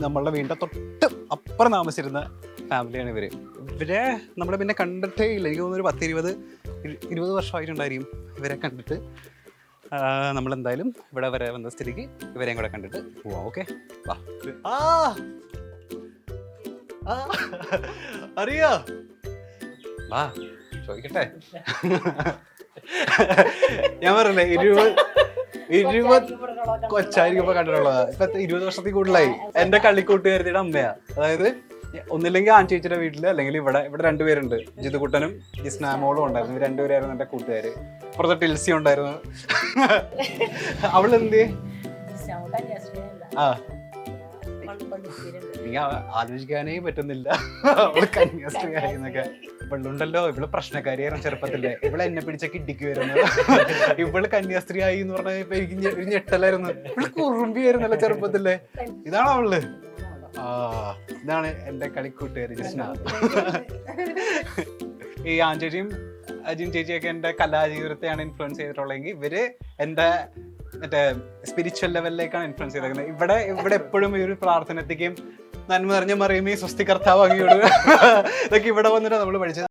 നമ്മളുടെ വീടിൻ്റെ തൊട്ട് അപ്പുറം താമസിച്ചിരുന്ന ഫാമിലിയാണ് ഇവരെ നമ്മൾ പിന്നെ കണ്ടിട്ടേ ഇല്ല. എനിക്ക് തോന്നുന്നു ഒരു 20 വർഷമായിട്ടുണ്ടായിരിക്കും ഇവരെ കണ്ടിട്ട്. നമ്മളെന്തായാലും ഇവിടെ വരെ വന്ന സ്ഥിതിക്ക് ഇവരെയും കൂടെ കണ്ടിട്ട് പോവാം. ഓക്കെ, വാ. അറിയോ? വാ ചോദിക്കട്ടെ. ഞാൻ പറഞ്ഞില്ലേ 20 കൊച്ചായിരിക്കുമ്പോ കണ്ടിട്ടുള്ളതാ. ഇപ്പൊ 20 വർഷത്തിൽ കൂടുതലായി. എന്റെ കളിക്കൂട്ടുകാരുടെ അമ്മയാ. അതായത് ഒന്നില്ലെങ്കിൽ ആൺ ചേച്ചിയുടെ വീട്ടില്, അല്ലെങ്കിൽ ഇവിടെ രണ്ടുപേരുണ്ട്. ജിതുകുട്ടനും ജിസ്നാമോളും ഉണ്ടായിരുന്നു. ഇവർ രണ്ടുപേരായിരുന്നു എന്റെ കൂട്ടുകാര്. പുറത്ത് ടിൽസി ഉണ്ടായിരുന്നു. അവളെന്ത് എനിക്ക് ആലോചിക്കാനേ പറ്റുന്നില്ല. അവള് കന്യാസ്ത്രീ ആയിരുന്നൊക്കെ. ഇവളുണ്ടല്ലോ, ഇവള് പ്രശ്നക്കാരിയായിരുന്നു ചെറുപ്പത്തില്ലേ. ഇവളെ എന്നെ പിടിച്ച കിട്ടിക്കുവായിരുന്നു. ഇവള് കന്യാസ്ത്രീ ആയി എന്ന് പറഞ്ഞാൽ ഇപ്പൊ എനിക്ക് ഒരു ഞെട്ടലായിരുന്നു. ഇവള് കുറുമ്പിയായിരുന്നല്ലോ ചെറുപ്പത്തില്ലേ. ഇതാണോ അവള്? ഇതാണ് എന്റെ കളിക്കൂട്ടുകാരി ജസ്ന. ഈ ആൺ ചേച്ചിയും അജിൻ ചേച്ചിയൊക്കെ എന്റെ കലാജീവിതത്തെയാണ് ഇൻഫ്ലുവൻസ് ചെയ്തിട്ടുള്ളതെങ്കിൽ ഇവര് എന്റെ മറ്റേ സ്പിരിച്വൽ ലെവലിലേക്കാണ് ഇൻഫ്ലുവൻസ് ചെയ്തേക്കുന്നത്. ഇവിടെ എപ്പോഴും ഈ ഒരു പ്രാർത്ഥനത്തേക്കും നന്മ നിറഞ്ഞ മറിയുമേ സ്വസ്തി കർത്താവ് അങ്ങയോട് ഇതൊക്കെ ഇവിടെ വന്നിട്ട് നമ്മൾ പഠിച്ചത്.